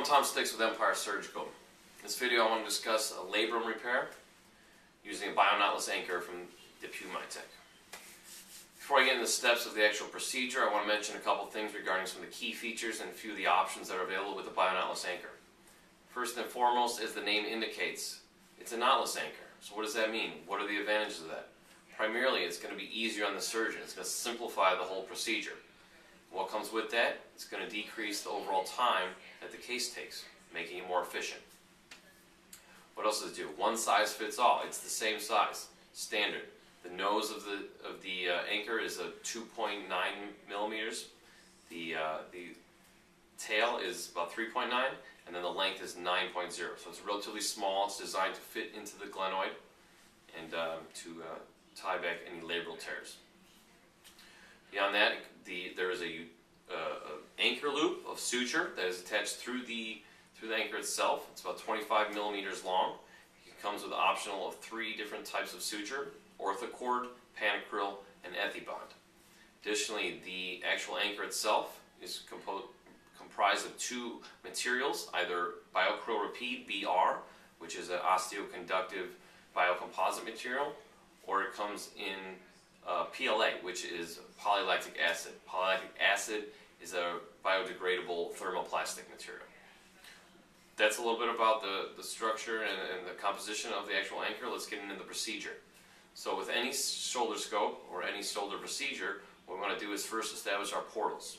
I'm Tom Styx with Empire Surgical. In this video I want to discuss a labrum repair using a Biotknotless anchor from Depew Mytech. Before I get into the steps of the actual procedure, I want to mention a couple things regarding some of the key features and a few of the options that are available with the Biotknotless anchor. First and foremost, as the name indicates, it's a knotless anchor. So what does that mean? What are the advantages of that? Primarily, it's going to be easier on the surgeon. It's going to simplify the whole procedure. What comes with that? It's going to decrease the overall time that the case takes, making it more efficient. What else does it do? One size fits all. It's the same size, standard. The nose of the anchor is a 2.9 millimeters. The tail is about 3.9, and then the length is 9.0. So it's relatively small. It's designed to fit into the glenoid and to tie back any labral tears. Beyond that, there is a anchor loop of suture that is attached through the anchor itself. It's about 25 millimeters long. It comes with an optional of 3 different types of suture: orthocord, panacryl, and ethibond. Additionally, the actual anchor itself is comprised of 2 materials, either Bioacryl Repeat BR, which is an osteoconductive biocomposite material, or it comes in PLA, which is polylactic acid. Polylactic acid is a biodegradable thermoplastic material. That's a little bit about the structure and the composition of the actual anchor. Let's get into the procedure. So with any shoulder scope or any shoulder procedure, what we want to do is first establish our portals.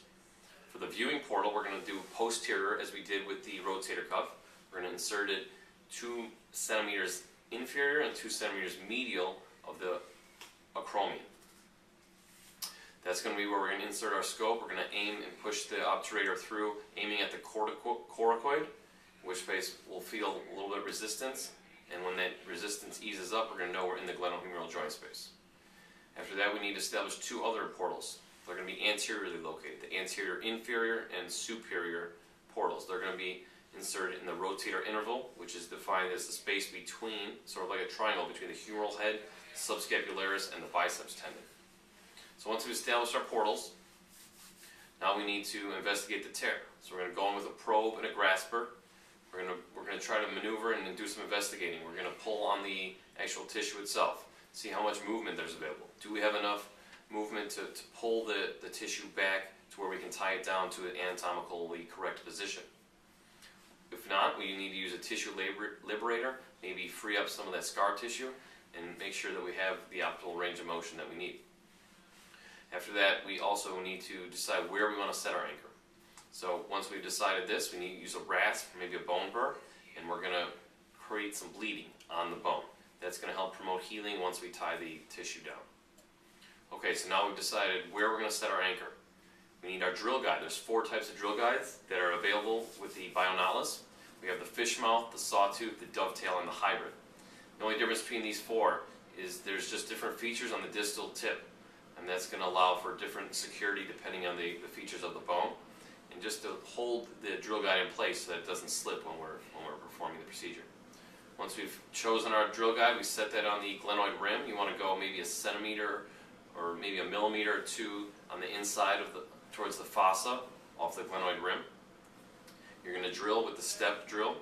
For the viewing portal, we're going to do posterior, as we did with the rotator cuff. We're going to insert it 2 centimeters inferior and 2 centimeters medial of the acromion. That's going to be where we're going to insert our scope. We're going to aim and push the obturator through, aiming at the coracoid, in which case we'll feel a little bit of resistance, and when that resistance eases up, we're going to know we're in the glenohumeral joint space. After that, we need to establish 2 other portals. They're going to be anteriorly located, the anterior inferior and superior portals. They're going to be inserted in the rotator interval, which is defined as the space between, sort of like a triangle, between the humeral head, subscapularis, and the biceps tendon. So once we've established our portals, now we need to investigate the tear. So we're going to go in with a probe and a grasper. We're going to try to maneuver and do some investigating. We're going to pull on the actual tissue itself, see how much movement there's available. Do we have enough movement to pull the tissue back to where we can tie it down to an anatomically correct position? If not, we need to use a tissue liberator, maybe free up some of that scar tissue and make sure that we have the optimal range of motion that we need. After that, we also need to decide where we want to set our anchor. So once we've decided this, we need to use a rasp, maybe a bone burr, and we're going to create some bleeding on the bone. That's going to help promote healing once we tie the tissue down. Okay, so now we've decided where we're going to set our anchor. We need our drill guide. There's 4 types of drill guides that are available with the Biotknotless. We have the fish mouth, the sawtooth, the dovetail, and the hybrid. The only difference between these 4 is there's just different features on the distal tip, and that's going to allow for different security depending on the features of the bone, and just to hold the drill guide in place so that it doesn't slip when we're performing the procedure. Once we've chosen our drill guide, we set that on the glenoid rim. You want to go maybe a centimeter or maybe a millimeter or 2 on the inside of towards the fossa off the glenoid rim. You're going to drill with the step drill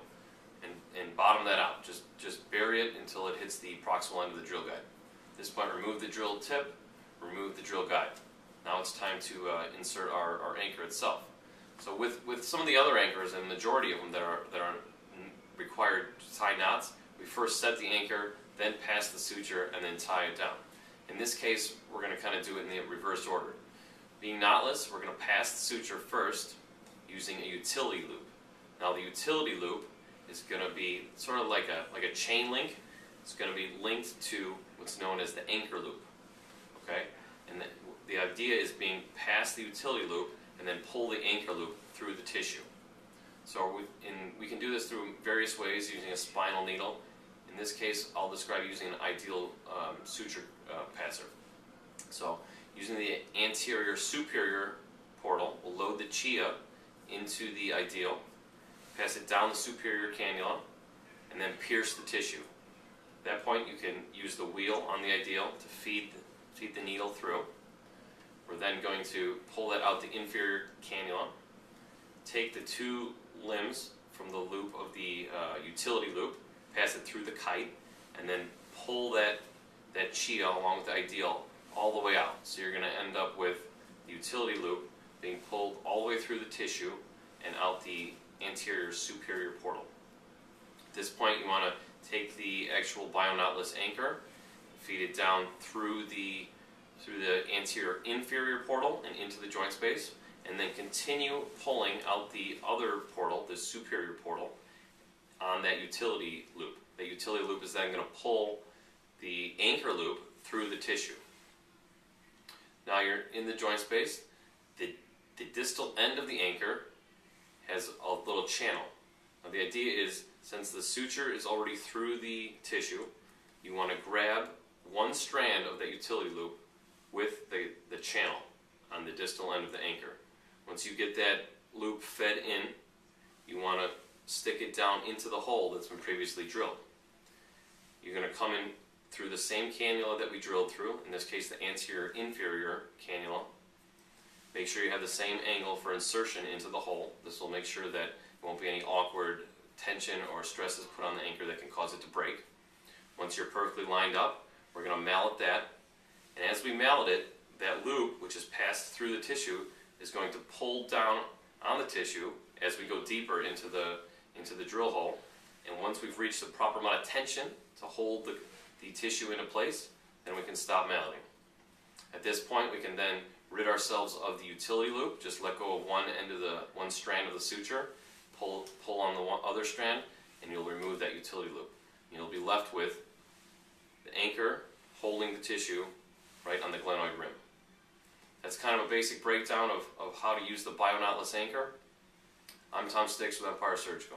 and bottom that out. Just bury it until it hits the proximal end of the drill guide. At this point, remove the drill tip, remove the drill guide. Now it's time to insert our anchor itself. So with some of the other anchors, and the majority of them that are required to tie knots, we first set the anchor, then pass the suture, and then tie it down. In this case, we're going to kind of do it in the reverse order. Being knotless, we're going to pass the suture first using a utility loop. Now the utility loop is going to be sort of like a chain link. It's going to be linked to what's known as the anchor loop. Okay? And the idea is being past the utility loop and then pull the anchor loop through the tissue. So we can do this through various ways using a spinal needle. In this case, I'll describe using an ideal suture passer. So using the anterior superior portal, we'll load the chia into the ideal, pass it down the superior cannula, and then pierce the tissue. At that point, you can use the wheel on the ideal to feed the needle through. We're then going to pull that out the inferior cannula, take the 2 limbs from the loop of the utility loop, pass it through the kite, and then pull that chia along with the ideal all the way out. So you're going to end up with the utility loop being pulled all the way through the tissue and out the anterior superior portal. At this point, you want to take the actual Biotknotless anchor, feed it down through the anterior inferior portal and into the joint space, and then continue pulling out the other portal, the superior portal, on that utility loop. That utility loop is then going to pull the anchor loop through the tissue. Now you're in the joint space. The distal end of the anchor has a little channel. Now the idea is, since the suture is already through the tissue, you want to grab one strand of that utility loop with the channel on the distal end of the anchor. Once you get that loop fed in, you want to stick it down into the hole that's been previously drilled. You're going to come in through the same cannula that we drilled through, in this case the anterior inferior cannula. Make sure you have the same angle for insertion into the hole. This will make sure that there won't be any awkward tension or stresses put on the anchor that can cause it to break. Once you're perfectly lined up, we're going to mallet that, and as we mallet it, that loop, which is passed through the tissue, is going to pull down on the tissue as we go deeper into the drill hole. And once we've reached the proper amount of tension to hold the tissue into place, then we can stop malleting. At this point, we can then rid ourselves of the utility loop. Just let go of one strand of the suture, pull on the other strand, and you'll remove that utility loop. You'll be left with the anchor holding the tissue right on the glenoid rim. That's kind of a basic breakdown of how to use the Biotknotless anchor. I'm Styx with Empire Surgical.